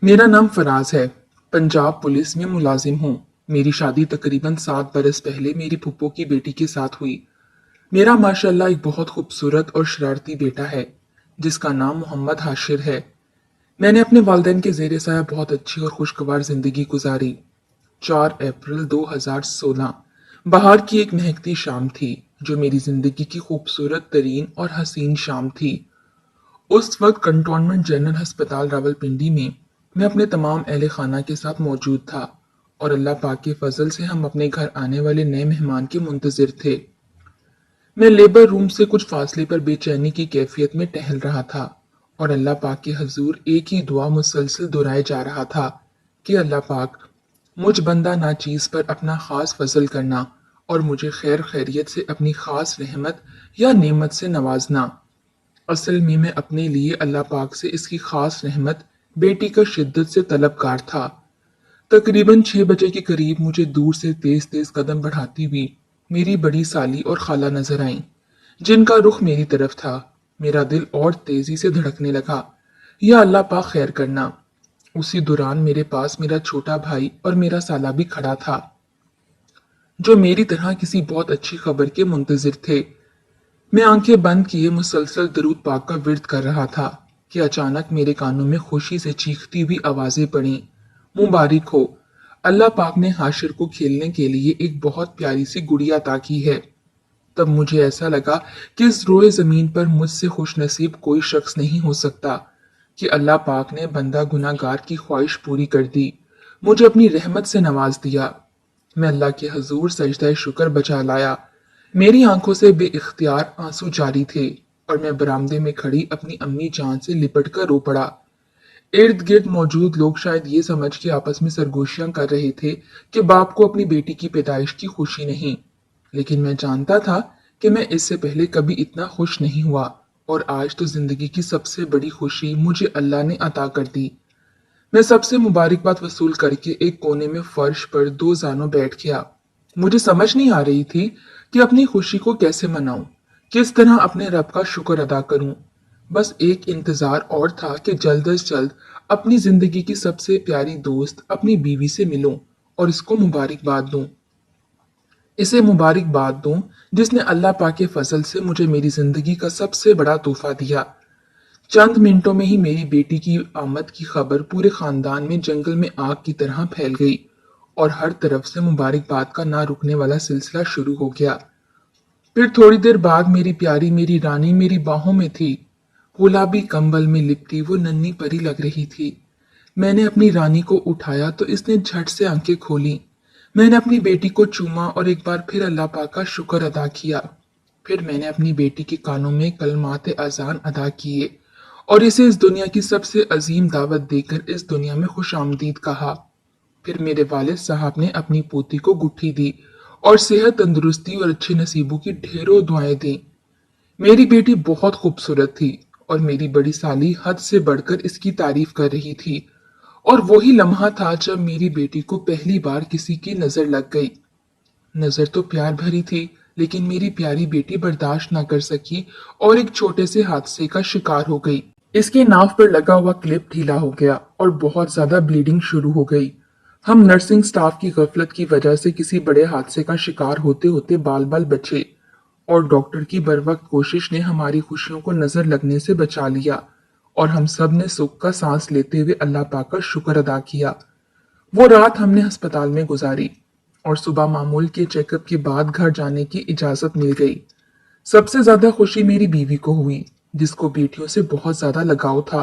मेरा नाम फराज है। पंजाब पुलिस में मुलाजिम हूँ। मेरी शादी तकरीबन 7 बरस पहले मेरी फूफो की बेटी के साथ हुई। मेरा माशाल्लाह एक बहुत खूबसूरत और शरारती बेटा है जिसका नाम मोहम्मद हाशिर है। मैंने अपने वालिदैन के जेर साया बहुत अच्छी और खुशगवार जिंदगी गुजारी। 4 अप्रैल 2016 बाहर की एक महकती शाम थी जो मेरी जिंदगी की खूबसूरत तरीन और हसीन शाम थी। उस वक्त कंटोनमेंट जनरल अस्पताल रावलपिंडी में मैं अपने तमाम अहले खाना के साथ मौजूद था और अल्लाह पाक के फजल से हम अपने घर आने वाले नए मेहमान के मुंतजिर थे। मैं लेबर रूम से कुछ फासले पर बेचैनी की कैफियत में टहल रहा था और अल्लाह पाक के हजूर एक ही दुआ मुसलसल दोहराए जा रहा था कि अल्लाह पाक मुझ बंदा नाचीज पर अपना खास फजल करना और मुझे खैर खैरियत से अपनी खास रहमत या नेमत से नवाजना। असल में मैं अपने लिए अल्लाह पाक से इसकी खास रहमत बेटी का शिद्दत से तलबगार था। तकरीबन 6 बजे के करीब मुझे दूर से तेज तेज कदम बढ़ाती हुई मेरी बड़ी साली और खाला नजर आईं, जिनका रुख मेरी तरफ था। मेरा दिल और तेजी से धड़कने लगा। या अल्लाह पाक खैर करना। उसी दौरान मेरे पास मेरा छोटा भाई और मेरा साला भी खड़ा था, जो मेरी तरह किसी बहुत अच्छी खबर के मुंतजिर थे। मैं आंखें बंद किए मुसलसल दरूद पाक का विर्द कर रहा था कि अचानक मेरे कानों में खुशी से चीखती हुई आवाजें पड़ीं। मुबारक हो, अल्लाह पाक ने हाशिर को खेलने के लिए एक बहुत प्यारी सी गुड़िया अता की है। तब मुझे ऐसा लगा कि इस रोए जमीन पर मुझसे खुश नसीब कोई शख्स नहीं हो सकता कि अल्लाह पाक ने बंदा गुनाहगार की ख्वाहिश पूरी कर दी, मुझे अपनी रहमत से नवाज दिया। मैं अल्लाह के हजूर सजदा शुक्र बचा लाया। मेरी आंखों से बेइख्तियार आंसू जारी थे और मैं बरामदे में खड़ी अपनी अम्मी जान से लिपट कर रो पड़ा। इर्द गिर्द मौजूद लोग शायद ये समझ के आपस में सरगोशियां कर रहे थे कि बाप को अपनी बेटी की पैदाइश की खुशी नहीं, लेकिन मैं जानता था कि मैं इससे पहले कभी इतना खुश नहीं हुआ और आज तो जिंदगी की सबसे बड़ी खुशी मुझे अल्लाह ने अता कर दी। मैं सबसे मुबारकबाद वसूल करके एक कोने में फर्श पर दो जानों बैठ गया। मुझे समझ नहीं आ रही थी कि अपनी खुशी को कैसे मनाऊं, किस तरह अपने रब का शुक्र अदा करूं। बस एक इंतजार और था कि जल्द अज जल्द अपनी जिंदगी की सबसे प्यारी दोस्त अपनी बीवी से मिलूं और इसको मुबारकबाद दूं। इसे मुबारकबाद दूं जिसने अल्लाह पाक के फजल से मुझे मेरी जिंदगी का सबसे बड़ा तोहफा दिया। चंद मिनटों में ही मेरी बेटी की आमद की खबर पूरे खानदान में जंगल में आग की तरह फैल गई और हर तरफ से मुबारकबाद का ना रुकने वाला सिलसिला शुरू हो गया। फिर थोड़ी देर बाद मेरी प्यारी मेरी रानी मेरी बाहों में थी। गुलाबी कंबल में लिपटी वो नन्ही परी लग रही थी। मैंने अपनी रानी को उठाया तो इसने झट से आंखें खोली। मैंने अपनी बेटी को चूमा और एक बार फिर अल्लाह पाक का शुक्र अदा किया। फिर मैंने अपनी बेटी के कानों में कलमात अजान अदा किए और इसे इस दुनिया की सबसे अजीम दावत देकर इस दुनिया में खुश आमदीद कहा। फिर मेरे वालिद साहब ने अपनी पोती को गुट्ठी दी और सेहत तंदुरुस्ती और अच्छे नसीबों की ढेरों दुआएं दी। मेरी बेटी बहुत खूबसूरत थी और मेरी बड़ी साली हद से बढ़कर इसकी तारीफ कर रही थी। और वही लम्हा था जब मेरी बेटी को पहली बार किसी की नजर लग गई। नजर तो प्यार भरी थी, लेकिन मेरी प्यारी बेटी बर्दाश्त न कर सकी और एक छोटे से हादसे का शिकार हो गई। इसके नाव पर लगा हुआ क्लिप ढीला हो गया और बहुत ज्यादा ब्लीडिंग शुरू हो गई। हम नर्सिंग स्टाफ की गफलत की वजह से किसी बड़े हादसे का शिकार होते होते बाल बाल बचे और डॉक्टर की बरवक्त कोशिश ने हमारी खुशियों को नजर लगने से बचा लिया और हम सब ने सुख का सांस लेते हुए अल्लाह पाक का शुक्र अदा किया। वो रात हमने अस्पताल में गुजारी और सुबह मामूल के चेकअप के बाद घर जाने की इजाजत मिल गई। सबसे ज्यादा खुशी मेरी बीवी को हुई, जिसको बेटियों से बहुत ज्यादा लगाव था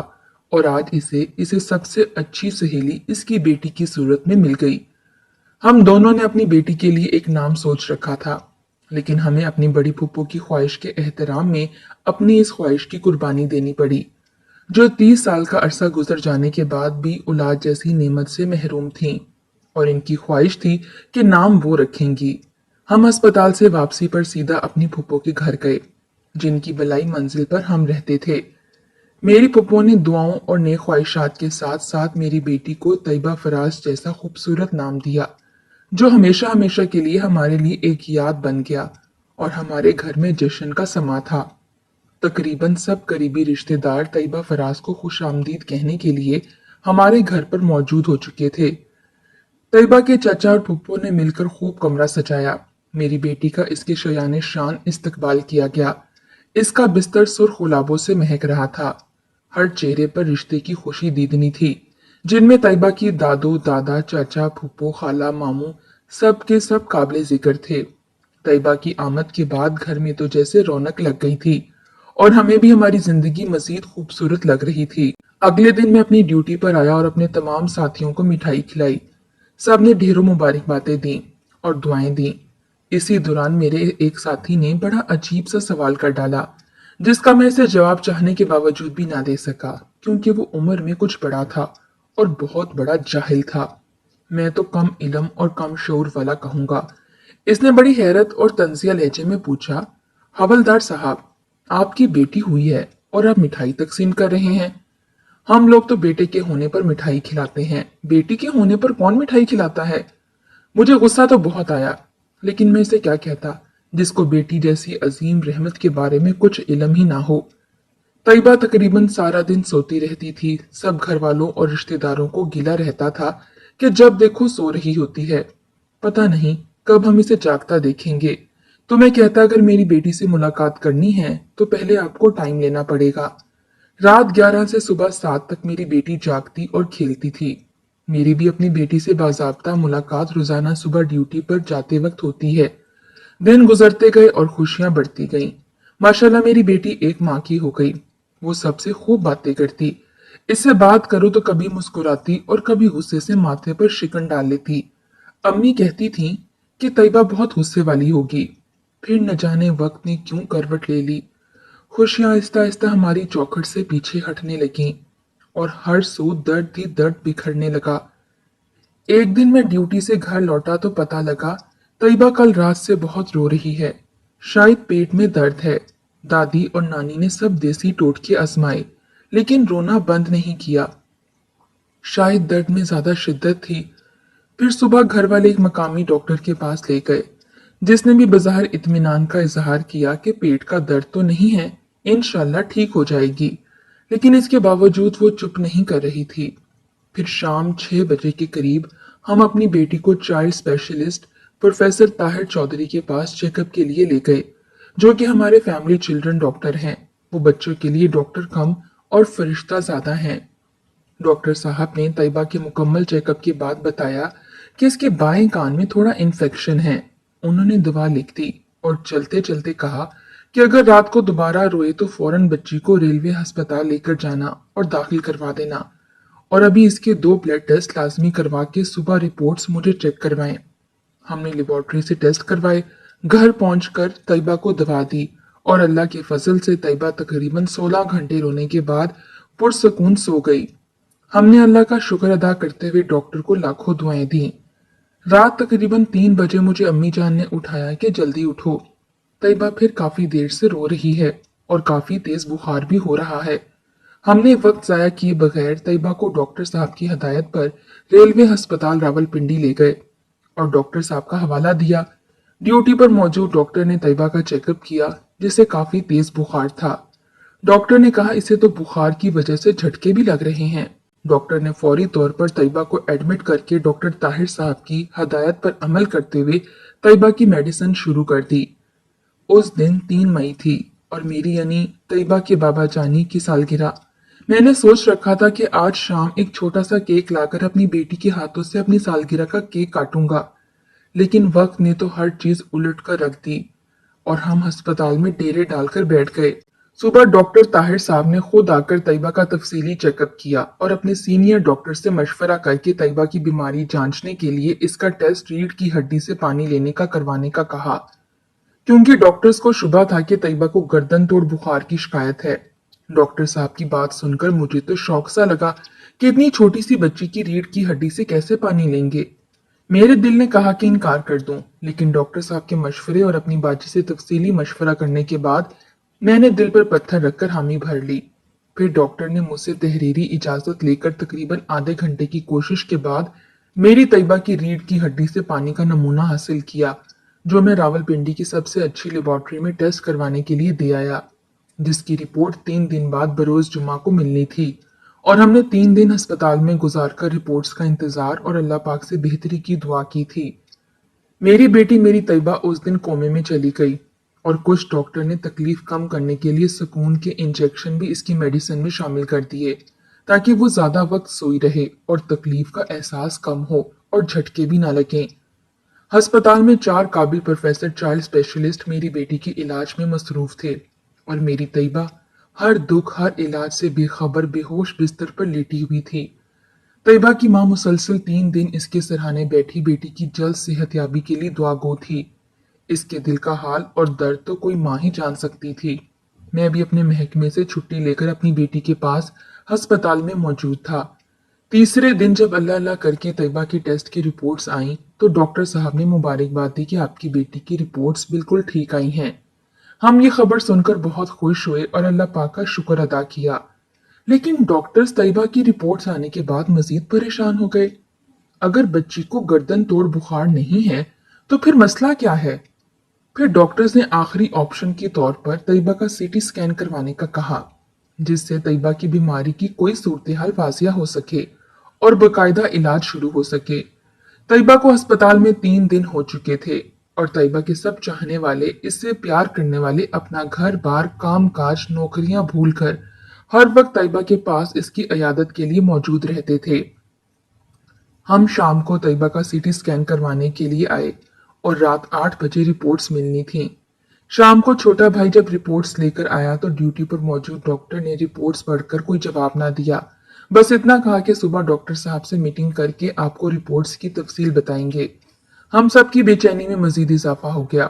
और आज इसे इसे सबसे अच्छी सहेली इसकी बेटी की सूरत में मिल गई। हम दोनों ने अपनी बेटी के लिए एक नाम सोच रखा था, लेकिन हमें अपनी बड़ी फूफो की ख्वाहिश के एहतराम में अपनी इस ख्वाहिश की कुर्बानी देनी पड़ी, जो 30 साल का अरसा गुजर जाने के बाद भी औलाद जैसी नेमत से महरूम थीं। और इनकी ख्वाहिश थी कि नाम वो रखेंगी। हम अस्पताल से वापसी पर सीधा अपनी फूफो के घर गए, जिनकी बलाई मंजिल पर हम रहते थे। मेरी फूफो ने दुआओं और नेक ख्वाहिशात के साथ साथ मेरी बेटी को तैयबा फराज जैसा खूबसूरत नाम दिया, जो हमेशा हमेशा के लिए हमारे लिए एक याद बन गया और हमारे घर में जश्न का समा था। तकरीबन सब करीबी रिश्तेदार तैयबा फराज को खुश आमदीद कहने के लिए हमारे घर पर मौजूद हो चुके थे। तैयबा के चाचा और फूफो ने मिलकर खूब कमरा सजाया। मेरी बेटी का इसके शयाने शान इस्तकबाल किया गया। इसका बिस्तर सुर्ख गुलाबों से महक रहा था। हर चेहरे पर रिश्ते की खुशी दीदनी थी, जिनमें तैयबा की दादू दादा चाचा फूफो खाला मामू सब के सब काबिले जिक्र थे। तैयबा की आमद के बाद घर में तो जैसे रौनक लग गई थी और हमें भी हमारी जिंदगी मजीद खूबसूरत लग रही थी। अगले दिन मैं अपनी ड्यूटी पर आया और अपने तमाम साथियों को मिठाई खिलाई। सबने ढेरों मुबारकबादें दी और दुआएं दी। इसी दौरान मेरे एक साथी ने बड़ा अजीब सा सवाल कर डाला, जिसका मैं इसे जवाब चाहने के बावजूद भी ना दे सका, क्योंकि वो उम्र में कुछ बड़ा था और बहुत बड़ा जाहिल था। मैं तो कम इल्म और कम शऊर वाला कहूंगा। इसने बड़ी हैरत और तंजिया लहजे में पूछा, हवलदार साहब, आपकी बेटी हुई है और आप मिठाई तकसीम कर रहे हैं। हम लोग तो बेटे के होने पर मिठाई खिलाते हैं, बेटी के होने पर कौन मिठाई खिलाता है। मुझे गुस्सा तो बहुत आया, लेकिन मैं इसे क्या कहता, जिसको बेटी जैसी अजीम रहमत के बारे में कुछ इल्म ही ना हो। तैयबा तकरीबन सारा दिन सोती रहती थी। सब घर वालों और रिश्तेदारों को गिला रहता था कि जब देखो सो रही होती है। पता नहीं कब हम इसे जागता देखेंगे। तो मैं कहता, अगर मेरी बेटी से मुलाकात करनी है तो पहले आपको टाइम लेना पड़ेगा। रात 11 से सुबह 7 तक मेरी बेटी जागती और खेलती थी। मेरी भी अपनी बेटी से बाज़ाब्ता मुलाकात रोजाना सुबह ड्यूटी पर जाते वक्त होती है। दिन गुजरते गए और खुशियां बढ़ती गईं। माशाल्लाह मेरी बेटी एक माँ की हो गई। वो सबसे खूब बातें करती। इससे बात करो तो कभी मुस्कुराती और कभी गुस्से से माथे पर शिकन डाल लेती। अम्मी कहती थीं कि तैयबा बहुत गुस्से वाली होगी। फिर न जाने वक्त ने क्यों करवट ले ली। खुशियां आहिस्ता आहिस्ता हमारी चौखट से पीछे हटने लगीं और हर सू दर्द ही दर्द बिखरने लगा। एक दिन मैं ड्यूटी से घर लौटा तो पता लगा तैयबा कल रात से बहुत रो रही है। शायद पेट में दर्द है। दादी और नानी ने सब देसी टोटके आजमाए, लेकिन रोना बंद नहीं किया। शायद दर्द में ज्यादा शिद्दत थी। फिर सुबह घर वाले एक मकामी डॉक्टर के पास ले गए, जिसने भी बज़ाहिर इत्मीनान का इजहार किया कि पेट का दर्द तो नहीं है, इंशाल्लाह ठीक हो जाएगी। लेकिन इसके बावजूद वो चुप नहीं कर रही थी। फिर शाम 6 बजे के करीब हम अपनी बेटी को child specialist professor Tahir Chaudhry के पास चेकअप के लिए ले गए, जो कि हमारे फैमिली चिल्ड्रन डॉक्टर हैं। वो बच्चों के लिए डॉक्टर कम और फरिश्ता ज्यादा हैं। डॉक्टर साहब ने तैयबा के मुकम्मल चेकअप के बाद बताया कि इसके बाएं कान में थोड़ा इन्फेक्शन है। उन्होंने दवा लिख दी और चलते चलते कहा कि अगर रात को दोबारा रोए तो फौरन बच्ची को रेलवे अस्पताल लेकर जाना और दाखिल करवा देना। और अभी इसके 2 ब्लड टेस्ट लाजमी करवा के सुबह रिपोर्ट्स मुझे चेक करवाएं। हमने लेबोरेटरी से टेस्ट करवाए, घर पहुंचकर तैयबा को दवा दी और अल्लाह के फजल से तैयबा तकरीबन 16 घंटे रोने के बाद पुरसकून सो गई। हमने अल्लाह का शुक्र अदा करते हुए डॉक्टर को लाखों दुआएं दी। रात तकरीबन 3 बजे मुझे अम्मी जान ने उठाया कि जल्दी उठो, तैयबा फिर काफी देर से रो रही है और काफी तेज बुखार भी हो रहा है। हमने वक्त जाया किए बगैर तैयबा को डॉक्टर साहब की हदायत पर रेलवे अस्पताल रावलपिंडी ले गए और डॉक्टर साहब का हवाला दिया। ड्यूटी पर मौजूद डॉक्टर ने तैयबा का चेकअप किया, जिसे काफी तेज बुखार था। डॉक्टर ने कहा इसे तो बुखार की वजह से झटके भी लग रहे हैं। डॉक्टर ने फौरी तौर पर तैयबा को एडमिट करके डॉक्टर ताहिर साहब की हदायत पर अमल करते हुए तैयबा की मेडिसिन शुरू कर दी। उस दिन 3 मई थी और मेरी यानी तैयबा के बाबा जानी की सालगिरह। मैंने सोच रखा था कि आज शाम एक छोटा सा केक लाकर अपनी बेटी के हाथों से अपनी सालगिरह का केक काटूंगा, लेकिन वक्त ने तो हर चीज उलट कर रख दी और हम अस्पताल में डेरे डालकर बैठ गए। सुबह डॉक्टर ताहिर साहब ने खुद आकर तैयबा का तफसीली चेकअप किया और अपने सीनियर डॉक्टर से मशवरा करके तैयबा की बीमारी जांचने के लिए इसका टेस्ट रीढ़ की हड्डी से पानी लेने का करवाने का कहा, क्योंकि डॉक्टर्स को शुबा था कि तैयबा को गर्दन तोड़ बुखार की शिकायत है। डॉक्टर साहब की बात सुनकर मुझे तो शौक सा लगा कि इतनी छोटी सी बच्ची की रीढ़ की हड्डी से कैसे पानी लेंगे। मेरे दिल ने कहा कि इनकार कर दूं, लेकिन डॉक्टर साहब के मशवरे और अपनी बाजी से तफसीली मशवरा करने के बाद मैंने दिल पर पत्थर रखकर हामी भर ली। फिर डॉक्टर ने मुझसे तहरीरी इजाजत लेकर तकरीबन आधे घंटे की कोशिश के बाद मेरी तैयबा की रीढ़ की हड्डी से पानी का नमूना हासिल किया, जो मैं रावलपिंडी की सबसे अच्छी लेबोरेटरी में टेस्ट करवाने के लिए दे आया, जिसकी रिपोर्ट 3 दिन बाद बरोज जुमा को मिलनी थी। और हमने 3 दिन अस्पताल में गुजारकर रिपोर्ट्स का इंतजार और अल्लाह पाक से बेहतरी की दुआ की थी। मेरी बेटी मेरी तैयबा उस दिन कोमे में चली गई और कुछ डॉक्टर ने तकलीफ कम करने के लिए सुकून के इंजेक्शन भी इसकी मेडिसिन में शामिल कर दिए ताकि वो ज्यादा वक्त सोई रहे और तकलीफ का एहसास कम हो और झटके भी ना लगें। अस्पताल में 4 काबिल प्रोफेसर चाइल्ड स्पेशलिस्ट मेरी बेटी के इलाज में मसरूफ थे और मेरी तैयबा हर दुख हर इलाज से बेखबर बेहोश बिस्तर पर लेटी हुई थी। तैयबा की मां मुसलसल 3 दिन इसके सिरहाने बैठी बेटी की जल्द सेहतयाबी के लिए दुआ गो थी। इसके दिल का हाल और दर्द तो कोई मां ही जान सकती थी। मैं भी अपने महकमे से छुट्टी लेकर अपनी बेटी के पास अस्पताल में मौजूद था। तीसरे दिन जब अल्लाह अल्लाह करके तैयबा की टेस्ट की रिपोर्ट्स आईं तो डॉक्टर साहब ने मुबारकबाद दी कि आपकी बेटी की रिपोर्ट्स बिल्कुल ठीक आई हैं। हम ये खबर सुनकर बहुत खुश हुए और अल्लाह पाक का शुक्र अदा किया। लेकिन डॉक्टर्स तैयबा की रिपोर्ट्स आने के बाद मजीद परेशान हो गए। अगर बच्ची को गर्दन तोड़ बुखार नहीं है तो फिर मसला क्या है? फिर डॉक्टर्स ने आखिरी ऑप्शन के तौर पर तैयबा का सीटी स्कैन करवाने का कहा, जिससे तैयबा की बीमारी की कोई सूरत हाल वाजिया हो सके और बकायदा इलाज शुरू हो सके। तैयबा को अस्पताल में 3 दिन हो चुके थे और तैयबा के सब चाहने वाले, इससे प्यार करने वाले अपना घर बार काम काज नौकरियां भूल कर हर वक्त तैयबा के पास इसकी इयादत के लिए मौजूद रहते थे। हम शाम को तैयबा का सीटी स्कैन करवाने के लिए आए और रात 8 बजे रिपोर्ट्स मिलनी थी। शाम को छोटा भाई जब रिपोर्ट्स लेकर आया तो ड्यूटी पर मौजूद डॉक्टर ने रिपोर्ट्स पढ़कर कोई जवाब ना दिया। बस इतना कहा कि सुबह डॉक्टर साहब से मीटिंग करके आपको रिपोर्ट्स की तफसील बताएंगे। हम सब की बेचैनी में मजीद इजाफा हो गया।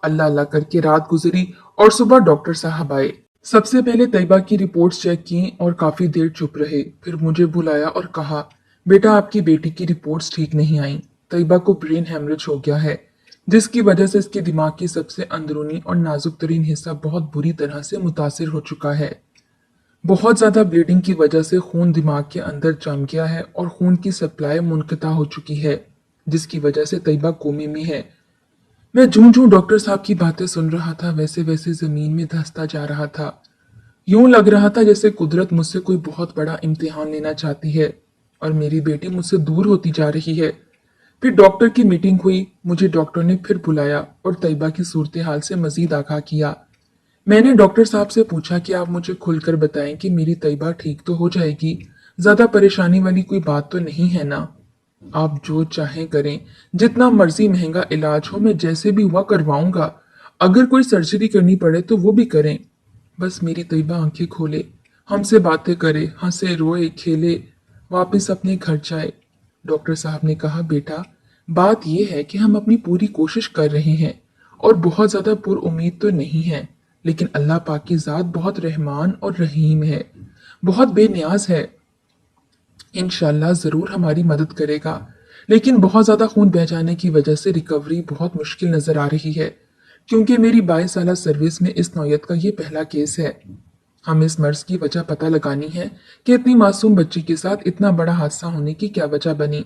अल्लाह अल्लाह करके रात गुजरी और सुबह डॉक्टर साहब आए। सबसे पहले तैयबा की रिपोर्ट्स चेक की और काफी देर चुप रहे। फिर मुझे बुलाया और कहा, बेटा आपकी बेटी की रिपोर्ट्स ठीक नहीं आई। तैयबा को ब्रेन हेमरेज हो गया है, जिसकी वजह से इसके दिमाग की सबसे अंदरूनी और नाजुक तरीन हिस्सा बहुत बुरी तरह से मुतासिर हो चुका है। बहुत ज्यादा ब्लीडिंग की वजह से खून दिमाग के अंदर जम गया है और खून की सप्लाई मुनक़ता हो चुकी है, जिसकी वजह से तैयबा कोमे में है। मैं जूं जूं डॉक्टर साहब की बातें सुन रहा था वैसे वैसे जमीन में धंसता जा रहा था। यूं लग रहा था जैसे कुदरत मुझसे कोई बहुत बड़ा इम्तिहान लेना चाहती है और मेरी बेटी मुझसे दूर होती जा रही है। फिर डॉक्टर की मीटिंग हुई। मुझे डॉक्टर ने फिर बुलाया और तैयबा की सूरत हाल से मजीद आगाह किया। मैंने डॉक्टर साहब से पूछा कि आप मुझे खुलकर बताएं कि मेरी तैयबा ठीक तो हो जाएगी, ज्यादा परेशानी वाली कोई बात तो नहीं है ना? आप जो चाहें करें, जितना मर्जी महंगा इलाज हो मैं जैसे भी हुआ करवाऊंगा। अगर कोई सर्जरी करनी पड़े तो वो भी करें। बस मेरी तैयबा आंखें खोले, हमसे बातें करे, हंसे रोए खेले, वापस अपने घर जाए। डॉक्टर साहब ने कहा, बेटा बात यह है कि हम अपनी पूरी कोशिश कर रहे हैं और बहुत ज्यादा पुरउम्मीद तो नहीं है, लेकिन अल्लाह पाक की जात बहुत रहमान और रहीम है, बहुत बेनियाज है। इंशाल्लाह जरूर हमारी मदद करेगा। लेकिन बहुत ज्यादा खून बह जाने की वजह से रिकवरी बहुत मुश्किल नजर आ रही है, क्योंकि मेरी 22 साल सर्विस में इस नौयत का ये पहला केस है। हमें इस मर्ज की वजह पता लगानी है कि इतनी मासूम बच्ची के साथ इतना बड़ा हादसा होने की क्या वजह बनी।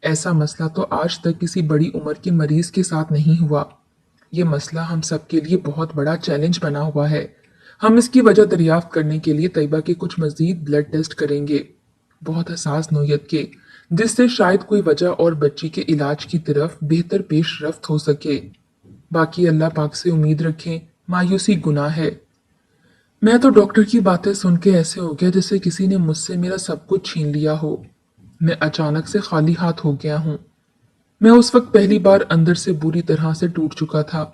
ऐसा मसला तो आज तक किसी बड़ी उम्र के मरीज के साथ नहीं हुआ। ये मसला हम सब के लिए बहुत बड़ा चैलेंज बना हुआ है। हम इसकी वजह दरियाफ्त करने के लिए तैयबा के कुछ मजीद ब्लड टेस्ट करेंगे, बहुत हसास नौयत के, जिससे शायद कोई वजह और बच्ची के इलाज की तरफ बेहतर पेशरफ्त हो सके। बाकी अल्लाह पाक से उम्मीद रखें, मायूसी गुनाह है। मैं तो डॉक्टर की बातें सुन के ऐसे हो गया जैसे किसी ने मुझसे मेरा सब कुछ छीन लिया हो। मैं अचानक से खाली हाथ हो गया हूँ। मैं उस वक्त पहली बार अंदर से बुरी तरह से टूट चुका था।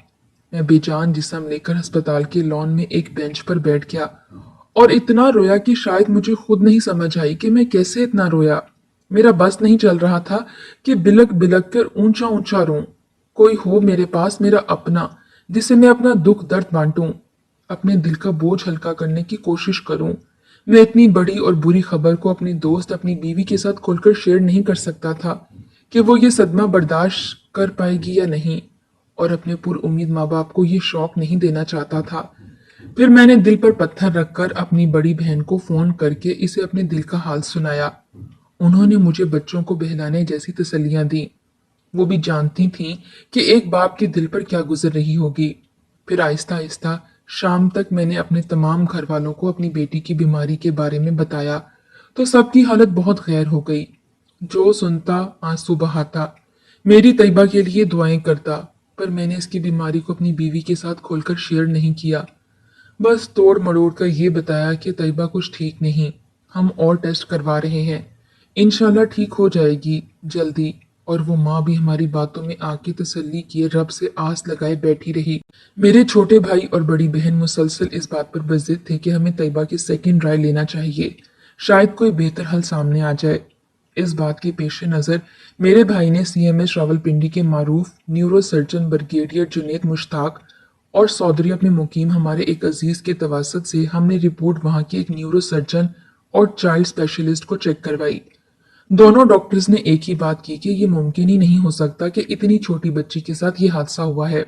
मैं बेजान जिस्म लेकर अस्पताल के लॉन में एक बेंच पर बैठ गया और इतना रोया कि शायद मुझे खुद नहीं समझ आई कि मैं कैसे इतना रोया। मेरा बस नहीं चल रहा था कि बिलक बिलक कर ऊंचा ऊंचा रोऊं। कोई हो मेरे पास, मेरा अपना, जिसे मैं अपना दुख दर्द बांटूं, अपने दिल का बोझ हल्का करने की कोशिश करूं। मैं इतनी बड़ी और बुरी खबर को अपनी दोस्त, अपनी बीवी के साथ खुलकर शेयर नहीं कर सकता था कि वो ये सदमा बर्दाश्त कर पाएगी या नहीं, और अपने पुरउम्मीद माँ बाप को ये शौक नहीं देना चाहता था। फिर मैंने दिल पर पत्थर रखकर अपनी बड़ी बहन को फोन करके इसे अपने दिल का हाल सुनाया। उन्होंने मुझे बच्चों को बहलाने जैसी तसल्लियां दी। वो भी जानती थीं कि एक बाप के दिल पर क्या गुजर रही होगी। फिर आहिस्ता आहिस्ता शाम तक मैंने अपने तमाम घर वालों को अपनी बेटी की बीमारी के बारे में बताया तो सबकी हालत बहुत गैर हो गई। जो सुनता आंसू बहाता, मेरी तैयबा के लिए दुआएं करता, पर मैंने इसकी बीमारी को अपनी बीवी के साथ खोलकर शेयर नहीं किया। बस तोड़ मरोड़ कर ये बताया कि तैयबा कुछ ठीक नहीं, हम और टेस्ट करवा रहे हैं, इंशाल्लाह ठीक हो जाएगी जल्दी। और वो माँ भी हमारी बातों में आके तसल्ली किए रब से आस लगाए बैठी रही। मेरे छोटे भाई और बड़ी बहन मुसलसल इस बात पर बज़िद थे कि हमें तैयबा की सेकंड राय लेना चाहिए, शायद कोई बेहतर हल सामने आ जाए। इस बात के पेश नज़र मेरे भाई ने सीएमएस रावलपिंडी के मारूफ neurosurgeon brigadier Junaid Mushtaq और सौदरिया में मुकीम हमारे एक अजीज के तवासत से हमने रिपोर्ट वहां के एक न्यूरो सर्जन और चाइल्ड स्पेशलिस्ट को चेक करवाई। दोनों डॉक्टर्स ने एक ही बात की कि ये मुमकिन ही नहीं हो सकता कि इतनी छोटी बच्ची के साथ ये हादसा हुआ है।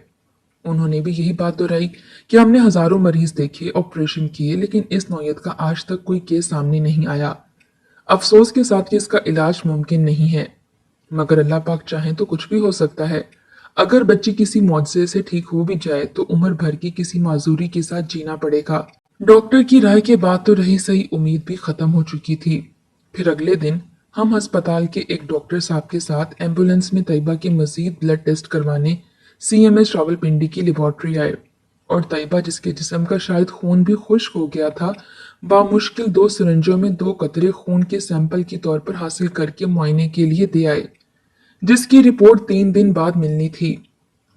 उन्होंने भी यही बात दोहराई कि हमने हजारों मरीज देखे, ऑपरेशन किए, लेकिन इस नौयत का आज तक कोई केस सामने नहीं आया। अफसोस के साथ कि इसका इलाज मुमकिन नहीं है, मगर अल्लाह पाक चाहे तो कुछ भी हो सकता है। अगर बच्ची किसी मुआवजे से ठीक हो भी जाए तो उम्र भर की किसी माजूरी के साथ जीना पड़ेगा। डॉक्टर की राय के बाद तो रही सही उम्मीद भी खत्म हो चुकी थी। फिर अगले दिन हम अस्पताल के एक डॉक्टर साहब के साथ एम्बुलेंस में तैयबा के मजीद ब्लड टेस्ट करवाने सीएमएस रावलपिंडी की लेबोरेटरी आए, और तैयबा जिसके जिस्म का शायद खून भी खुश्क हो गया था, बामुश्किल 2 सिरंजों में 2 कतरे खून के सैंपल के तौर पर हासिल करके मुआयने के लिए दे आए, जिसकी रिपोर्ट 3 दिन बाद मिलनी थी।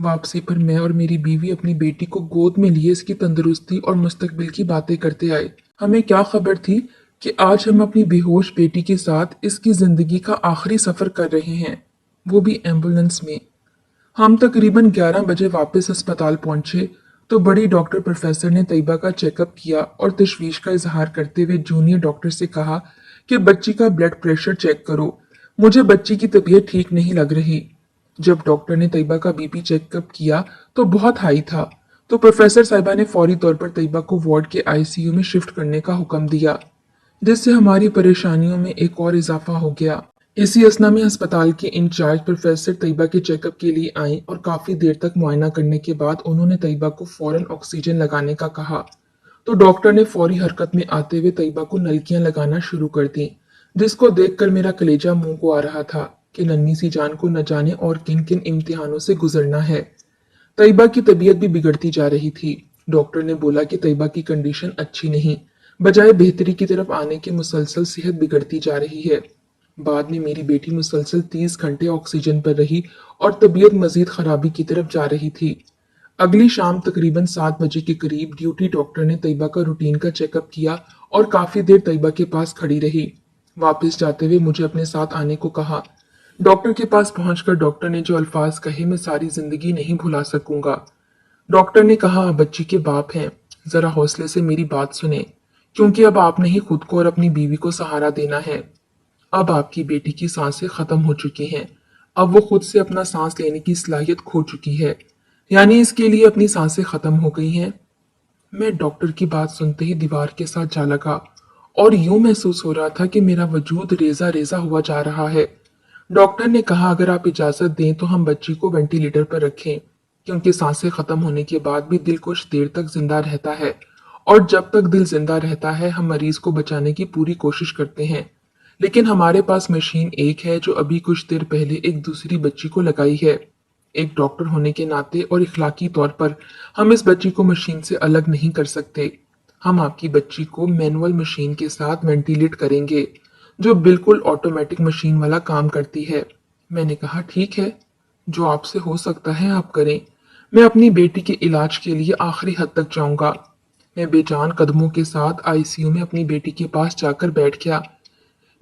वापसी पर मैं और मेरी बीवी अपनी बेटी को गोद में लिए इसकी तंदुरुस्ती और मुस्तकबिल की बातें करते आए। हमें क्या खबर थी कि आज हम अपनी बेहोश बेटी के साथ इसकी जिंदगी का आखिरी सफर कर रहे हैं, वो भी एम्बुलेंस में। हम तकरीबन 11 बजे वापस अस्पताल पहुंचे तो बड़ी डॉक्टर प्रोफेसर ने तैयबा का चेकअप किया और तशवीश का इजहार करते हुए जूनियर डॉक्टर से कहा कि बच्ची का ब्लड प्रेशर चेक करो, मुझे बच्ची की तबीयत ठीक नहीं लग रही। जब डॉक्टर ने तैयबा का बीपी चेकअप किया तो बहुत हाई था, तो प्रोफेसर साहिबा ने फौरी तौर पर तैयबा को वार्ड के आईसीयू में शिफ्ट करने का हुक्म दिया, जिससे हमारी परेशानियों में एक और इजाफा हो गया। इसी असना में अस्पताल के इंचार्ज प्रोफेसर तैयबा के चेकअप के लिए आई और काफी देर तक मुआयना करने के बाद उन्होंने तैयबा को फौरन ऑक्सीजन लगाने का कहा, तो डॉक्टर ने फौरी हरकत में आते हुए तैयबा को नलकियां लगाना शुरू कर दी, जिसको देखकर मेरा कलेजा मुंह को आ रहा था कि नन्ही सी जान को न जाने और किन किन इम्तिहानों से गुजरना है। तैयबा की तबीयत भी बिगड़ती जा रही थी। डॉक्टर ने बोला कि तैयबा की कंडीशन अच्छी नहीं, बजाय बेहतरी की तरफ आने के मुसलसल सेहत बिगड़ती जा रही है। बाद में मेरी बेटी मुसलसल 30 घंटे ऑक्सीजन पर रही और तबीयत मजीद खराबी की तरफ जा रही थी। अगली शाम तकरीबन 7 बजे के करीब ड्यूटी डॉक्टर ने तैयबा का रूटीन का चेकअप किया और काफी देर तैयबा के पास खड़ी रही। वापस जाते हुए मुझे अपने साथ आने को कहा। डॉक्टर के पास पहुंचकर डॉक्टर ने जो अल्फाज कहे मैं सारी जिंदगी नहीं भुला सकूंगा। डॉक्टर ने कहा, आप बच्ची के बाप हैं, जरा हौसले से मेरी बात सुने, क्योंकि अब आपने ही खुद को और अपनी बीवी को सहारा देना है। अब आपकी बेटी की सांसें खत्म हो चुकी हैं, अब वो खुद से अपना सांस लेने की सलाहियत खो चुकी है, यानी इसके लिए अपनी सांसें खत्म हो गई हैं। मैं डॉक्टर की बात सुनते ही दीवार के साथ जा लगा और यूं महसूस हो रहा था कि मेरा वजूद रेजा रेजा हुआ जा रहा है। डॉक्टर ने कहा, अगर आप इजाजत दें तो हम बच्ची को वेंटिलेटर पर रखें, क्योंकि सांसें खत्म होने के बाद भी दिल कुछ देर तक जिंदा रहता है, और जब तक दिल जिंदा रहता है हम मरीज को बचाने की पूरी कोशिश करते हैं। लेकिन हमारे पास मशीन एक है जो अभी कुछ देर पहले एक दूसरी बच्ची को लगाई है। एक डॉक्टर होने के नाते और इखलाकी तौर पर हम इस बच्ची को मशीन से अलग नहीं कर सकते। हम आपकी बच्ची को मैनुअल मशीन के साथ वेंटिलेट करेंगे, जो बिल्कुल ऑटोमेटिक मशीन वाला काम करती है। मैंने कहा, ठीक है, जो आपसे हो सकता है आप करें। मैं अपनी बेटी के इलाज के लिए आखिरी हद तक जाऊंगा। मैं बेजान कदमों के साथ आईसीयू में अपनी बेटी के पास जाकर बैठ गया।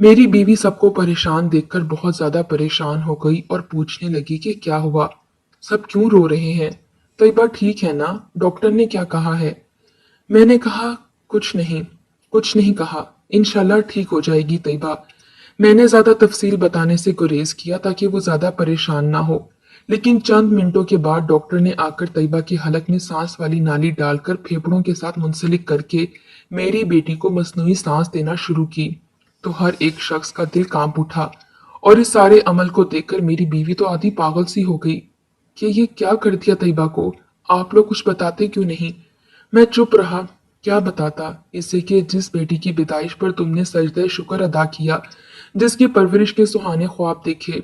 मेरी बीवी सबको परेशान देखकर बहुत ज्यादा परेशान हो गई और पूछने लगी कि क्या हुआ, सब क्यों रो रहे हैं, तैयबा ठीक है ना, डॉक्टर ने क्या कहा है। मैंने कहा, कुछ नहीं कहा, इंशाल्लाह ठीक हो जाएगी तैयबा। मैंने ज्यादा तफसील बताने से गुरेज किया ताकि वो ज्यादा परेशान ना हो, लेकिन चंद मिनटों के बाद डॉक्टर ने आकर तैयबा की हलक में सांस वाली नाली डालकर फेफड़ों के साथ मुंसलिक करके मेरी बेटी को मसनूई सांस देना शुरू की, तो हर एक शख्स का दिल कांप उठा। और इस सारे अमल को देखकर मेरी बीवी तो आधी पागल सी हो गई कि ये क्या कर दिया तैयबा को, आप लोग कुछ बताते क्यों नहीं। मैं चुप रहा। क्या बताता इससे कि जिस बेटी की पैदाइश पर तुमने सजदे शुक्र अदा किया, जिसकी परवरिश के सुहाने ख्वाब देखे,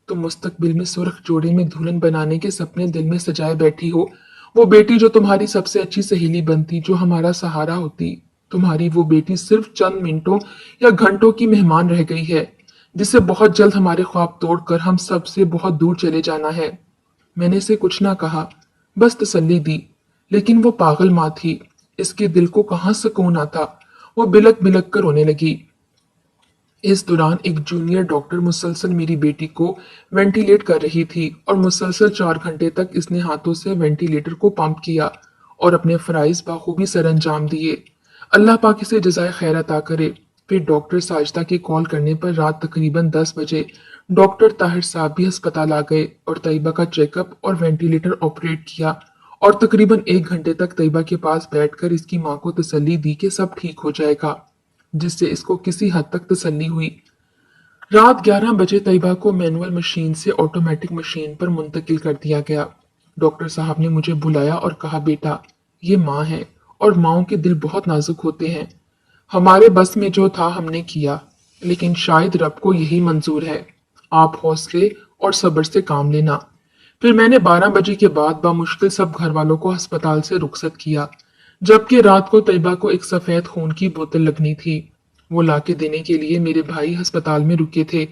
तुम मुस्तकबिल में सुर्ख जोड़े में दुल्हन बनाने के सपने दिल में सजाए बैठी हो, वो बेटी जो तुम्हारी सबसे अच्छी सहेली बनती, जो हमारा सहारा होती, तुम्हारी वो बेटी सिर्फ चंद मिनटों या घंटों की मेहमान रह गई है, जिसे बहुत जल्द हमारे ख्वाब तोड़कर हम सबसे बहुत दूर चले जाना है। मैंने इसे कुछ ना कहा, बस तसल्ली दी। लेकिन वो पागल माँ थी, इसके दिल को कहाँ सुकून आता। वो बिलक बिलक कर रोने लगी। इस दौरान एक जूनियर डॉक्टर मुसलसल मेरी बेटी को वेंटिलेट कर रही थी और मुसलसल 4 घंटे तक इसने हाथों से वेंटिलेटर को पंप किया और अपने फराइज बाखूबी सर अंजाम दिए। अल्लाह पाक इसे जजाय खैर अता करे। फिर डॉक्टर साजिदा के कॉल करने पर रात तकरीबन 10 बजे डॉक्टर ताहिर साहब भी अस्पताल आ गए और तैयबा का चेकअप और वेंटिलेटर ऑपरेट किया और तकरीबन 1 घंटे तक तैयबा के पास बैठकर इसकी माँ को तसल्ली दी कि सब ठीक हो जाएगा, जिससे इसको किसी हद तक तसल्ली हुई। रात 11 बजे तैयबा को मैनुअल मशीन से ऑटोमेटिक मशीन पर मुंतकिल कर दिया गया। डॉक्टर साहब ने मुझे बुलाया और कहा, बेटा, ये माँ है और माँओं के दिल बहुत नाजुक होते हैं। हमारे बस में जो था हमने किया, लेकिन शायद रब को यही मंजूर है। आप हौसले और सब्र से काम लेना। फिर मैंने 12 बजे के बाद बामुश्किल सब घर वालों को अस्पताल से रुखसत किया, जबकि रात को तैयबा को एक सफेद खून की बोतल लगनी थी। वो लाके देने के लिए मेरे भाई अस्पताल में रुके थे,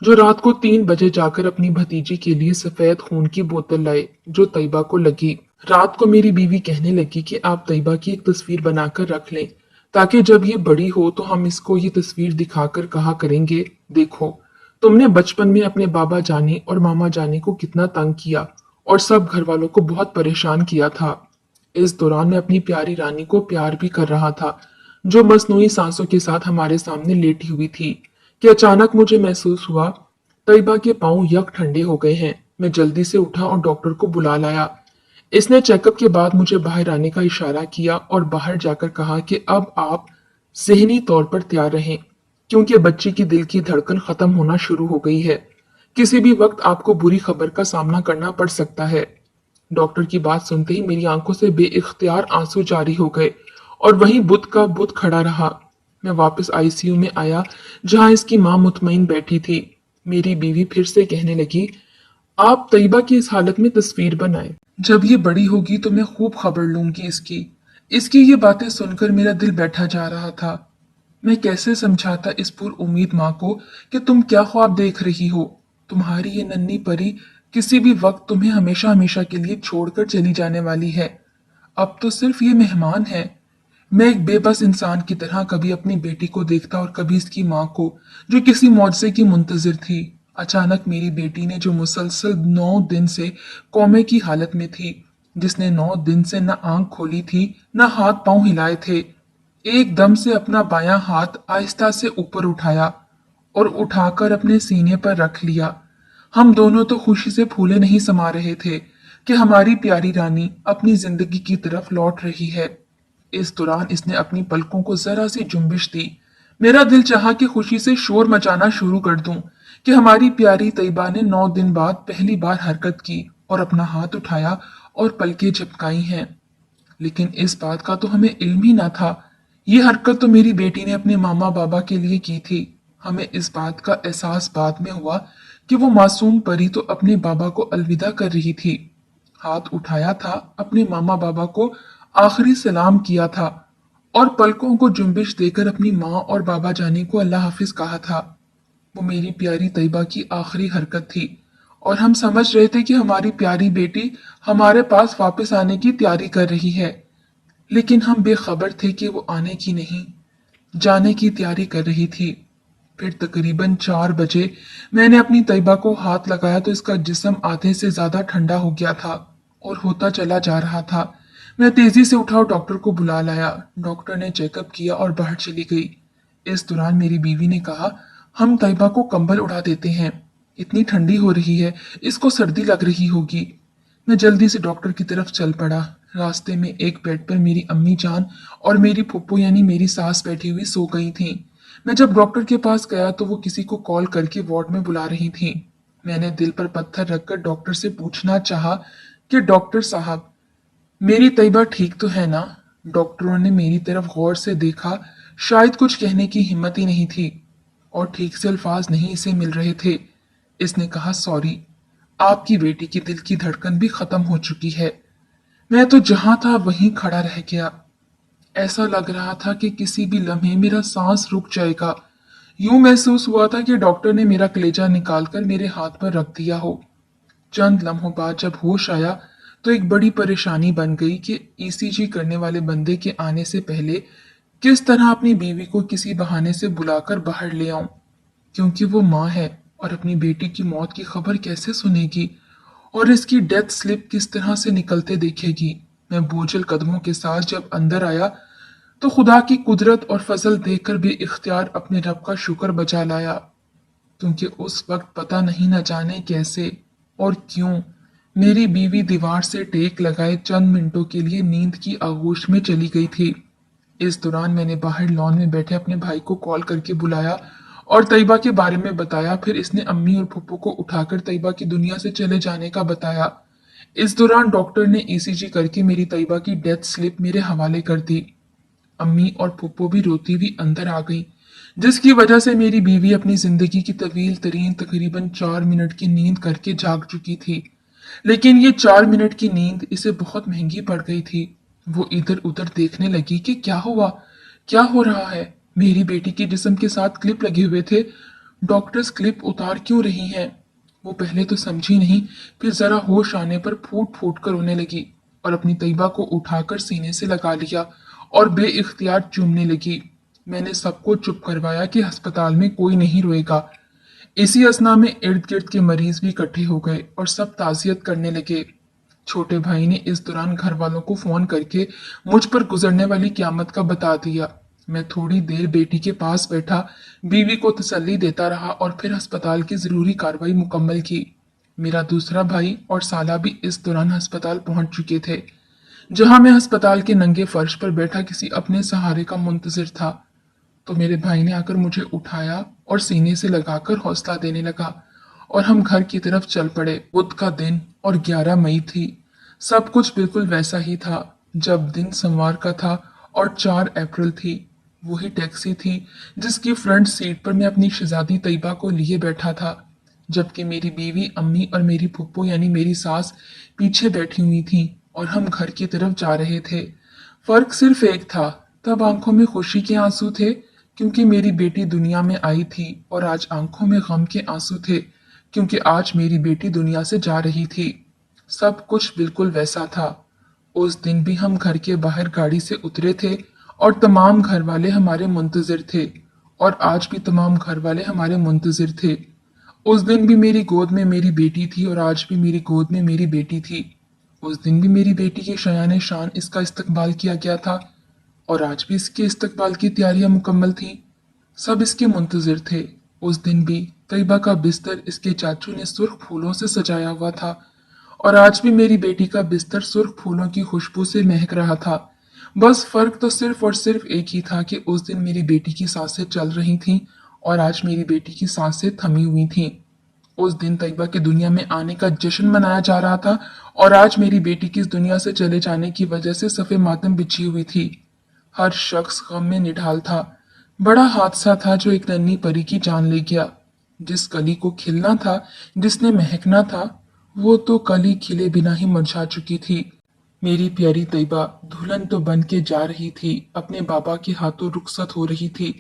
जो रात को 3 बजे जाकर अपनी भतीजी के लिए सफेद खून की बोतल लाए जो तैयबा को लगी। रात को मेरी बीवी कहने लगी कि आप तैयबा की एक तस्वीर बनाकर रख लें, ताकि जब ये बड़ी हो तो हम इसको ये तस्वीर दिखाकर कहा करेंगे, देखो, तुमने बचपन में अपने बाबा जाने और मामा जाने को कितना तंग किया और सब घर वालों को बहुत परेशान किया था। इस दौरान मैं अपनी प्यारी रानी को प्यार भी कर रहा था, जो मसनूई सांसों के साथ हमारे सामने लेटी हुई थी, कि अचानक मुझे महसूस हुआ तैयबा के पांव यक ठंडे हो गए हैं। मैं जल्दी से उठा और डॉक्टर को बुला लाया। इसने चेकअप के बाद मुझे बाहर आने का इशारा किया और बाहर जाकर कहा कि अब आप ज़हनी तौर पर तैयार रहें, क्योंकि बच्ची की दिल की धड़कन खत्म होना शुरू हो गई है। किसी भी वक्त आपको बुरी खबर का सामना करना पड़ सकता है। डॉक्टर की बात सुनते ही मेरी आंखों से बेइख्तियार आंसू जारी हो गए और वहीं बुत का बुत खड़ा रहा। मैं वापस आईसीयू में आया, जहां इसकी मां मुतमईन बैठी थी। मेरी बीवी फिर से कहने लगी, आप तैयबा की इस हालत में तस्वीर बनाएं। जब ये बड़ी होगी तो मैं खूब खबर लूंगी इसकी। इसकी ये बातें सुनकर मेरा दिल बैठा जा रहा था। मैं कैसे समझाता इस पुर उम्मीद माँ को कि तुम क्या ख्वाब देख रही हो। तुम्हारी ये नन्ही परी किसी भी वक्त तुम्हें हमेशा हमेशा के लिए छोड़कर चली जाने वाली है। अब तो सिर्फ ये मेहमान है। मैं एक बेबस इंसान की तरह कभी अपनी बेटी को देखता और कभी इसकी माँ को, जो किसी मुआवजे की मुंतजिर थी। अचानक मेरी बेटी ने, जो मुसलसल 9 दिन से कोमे की हालत में थी, जिसने 9 दिन से न आंख खोली थी न हाथ पांव हिलाए थे, एकदम से अपना बायां हाथ आहिस्ता से ऊपर उठाया और उठाकर अपने सीने पर रख लिया। हम दोनों तो खुशी से फूले नहीं समा रहे थे कि हमारी प्यारी रानी अपनी जिंदगी की तरफ लौट रही है। इस दौरान इसने अपनी पलकों को जरा सी जुम्बिश दी। मेरा दिल चाहा कि खुशी से शोर मचाना शुरू कर दूं कि हमारी प्यारी तैयबा ने 9 दिन बाद पहली बार हरकत की और अपना हाथ उठाया और पलकें झपकाई हैं। लेकिन इस बात का तो हमें इल्म ही ना था। ये हरकत तो मेरी बेटी ने अपने मामा बाबा के लिए की थी। हमें इस बात का एहसास बाद में हुआ कि वो मासूम परी तो अपने बाबा को अलविदा कर रही थी। हाथ उठाया था, अपने मामा बाबा को आखिरी सलाम किया था और पलकों को जुम्बिश देकर अपनी माँ और बाबा जानी को अल्लाह हाफिज कहा था। वो मेरी प्यारी तैयबा की आखिरी हरकत थी और हम समझ रहे थे कि हमारी प्यारी बेटी हमारे पास वापस आने की तैयारी कर रही है, लेकिन हम बेखबर थे कि वो आने की नहीं, जाने की तैयारी कर रही थी। फिर तकरीबन 4 बजे मैंने अपनी तैयबा को हाथ लगाया तो इसका जिस्म आधे से ज्यादा ठंडा हो गया था और होता चला जा रहा था। मैं तेजी से उठा और डॉक्टर को बुला लाया। डॉक्टर ने चेकअप किया और बाहर चली गई। इस दौरान मेरी बीवी ने कहा, हम तैयबा को कंबल उड़ा देते हैं, इतनी ठंडी हो रही है, इसको सर्दी लग रही होगी। मैं जल्दी से डॉक्टर की तरफ चल पड़ा। रास्ते में एक बेड पर मेरी अम्मी जान और मेरी फुप्पो यानी मेरी सास बैठी हुई सो गई थीं। मैं जब डॉक्टर के पास गया तो वो किसी को कॉल करके वार्ड में बुला रही थीं। मैंने दिल पर पत्थर रखकर डॉक्टर से पूछना चाहा कि डॉक्टर साहब, मेरी तैयबा ठीक तो है ना? डॉक्टरों ने मेरी तरफ गौर से देखा, शायद कुछ कहने की हिम्मत ही नहीं थी और ठीक से अल्फाज नहीं इसे मिल रहे थे। इसने कहा, सॉरी, आपकी बेटी की दिल की धड़कन भी खत्म हो चुकी है। मैं तो जहां था वहीं खड़ा रह गया। ऐसा लग रहा था कि किसी भी लम्हे मेरा सांस रुक जाएगा। यूं महसूस हुआ था कि डॉक्टर ने मेरा कलेजा निकालकर मेरे हाथ पर रख दिया हो। चंद लम्हों बाद जब होश आया तो एक बड़ी परेशानी बन गई कि ईसीजी करने वाले बंदे के आने से पहले किस तरह अपनी बीवी को किसी बहाने से बुलाकर बाहर ले आऊं, क्योंकि वो माँ है और अपनी बेटी की मौत की खबर कैसे सुनेगी और इसकी डेथ स्लिप किस तरह से निकलते देखेगी। मैं बोझल कदमों के साथ जब अंदर आया तो खुदा की कुदरत और फजल देखकर भी इख्तियार अपने रब का शुक्र बजा लाया, क्योंकि उस वक्त पता नहीं न जाने कैसे और क्यों मेरी बीवी दीवार से टेक लगाए चंद मिनटों के लिए नींद की आगोश में चली गई थी। इस दौरान मैंने बाहर लॉन में बैठे अपने भाई को कॉल करके बुलाया और तैयबा के बारे में बताया। फिर इसने अम्मी और फुप्पो को उठाकर तैयबा की दुनिया से चले जाने का बताया। इस दौरान डॉक्टर ने ईसीजी करके मेरी तैयबा की डेथ स्लिप मेरे हवाले कर दी। अम्मी और फुप्पो भी रोती हुई अंदर आ गई, जिसकी वजह से मेरी बीवी अपनी जिंदगी की तवील तरीन तकरीबन 4 मिनट की नींद करके जाग चुकी थी। लेकिन ये 4 मिनट की नींद इसे बहुत महंगी पड़ गई थी। वो इधर उधर देखने लगी कि क्या हुआ, क्या हो रहा है। मेरी बेटी के जिस्म के साथ क्लिप लगे हुए थे, डॉक्टर्स क्लिप उतार क्यों रही हैं। वो पहले तो समझी नहीं, फिर जरा होश आने पर फूट फूट कर रोने लगी और अपनी तैयबा को उठाकर सीने से लगा लिया और बेइख्तियार चूमने लगी। मैंने सबको चुप करवाया कि अस्पताल में कोई नहीं रोएगा। इसी असना में इर्द गिर्द के मरीज भी इकट्ठे हो गए और सब ताजियत करने लगे। छोटे भाई ने इस दौरान घर वालों को फोन करके मुझ पर गुजरने वाली क्यामत का बता दिया। मैं थोड़ी देर बेटी के पास बैठा, बीवी को तसल्ली देता रहा और फिर अस्पताल की जरूरी कार्रवाई मुकम्मल की। मेरा दूसरा भाई और साला भी इस दौरान अस्पताल पहुंच चुके थे, जहां मैं अस्पताल के नंगे फर्श पर बैठा किसी अपने सहारे का मुंतजिर था। तो मेरे भाई ने आकर मुझे उठाया और सीने से लगाकर हौसला देने लगा और हम घर की तरफ चल पड़े। बुध का दिन और 11 मई थी। सब कुछ बिल्कुल वैसा ही था जब दिन सोमवार का था और 4 अप्रैल थी। वही टैक्सी थी जिसकी फ्रंट सीट पर मैं अपनी शहजादी तैयबा को लिए बैठा था, जबकि मेरी बीवी, अम्मी और मेरी फुप्पो यानी मेरी सास पीछे बैठी हुई थी और हम घर की तरफ जा रहे थे। फर्क सिर्फ एक था, तब आंखों में खुशी के आंसू थे क्योंकि मेरी बेटी दुनिया में आई थी और आज आंखों में गम के आंसू थे क्योंकि आज मेरी बेटी दुनिया से जा रही थी। सब कुछ बिल्कुल वैसा था। उस दिन भी हम घर के बाहर गाड़ी से उतरे थे और तमाम घर वाले हमारे मुंतजिर थे और आज भी तमाम घर वाले हमारे मुंतजिर थे। उस दिन भी मेरी गोद में मेरी बेटी थी और आज भी मेरी गोद में मेरी बेटी थी। उस दिन भी मेरी बेटी के शयान शान इसका इस्तकबाल किया गया था और आज भी इसके इस्तकबाल की तैयारियां मुकम्मल थीं। सब इसके मुंतजिर थे। उस दिन भी तैयबा का बिस्तर इसके चाचू ने सुर्ख फूलों से सजाया हुआ था और आज भी मेरी बेटी का बिस्तर सुर्ख फूलों की खुशबू से महक रहा था। बस फर्क तो सिर्फ और सिर्फ एक ही था कि उस दिन मेरी बेटी की सांसें चल रही थीं और आज मेरी बेटी की सांसें थमी हुई थीं। उस दिन तैयबा की दुनिया में आने का जश्न मनाया जा रहा था और आज मेरी बेटी की इस दुनिया से चले जाने की वजह से सफ़े मातम बिछी हुई थी। हर शख्स गम में निढाल था। बड़ा हादसा था जो एक नन्ही परी की जान ले गया। जिस कली को खिलना था, जिसने महकना था, वो तो कली खिले बिना ही मुरझा चुकी थी। मेरी प्यारी तैयबा दुल्हन तो बन के जा रही थी, अपने बाबा के हाथों रुखसत हो रही थी,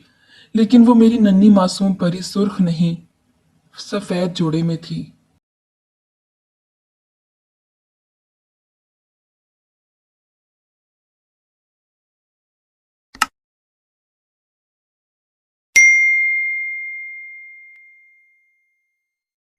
लेकिन वो मेरी नन्ही मासूम परी सुर्ख नहीं, सफेद जोड़े में थी।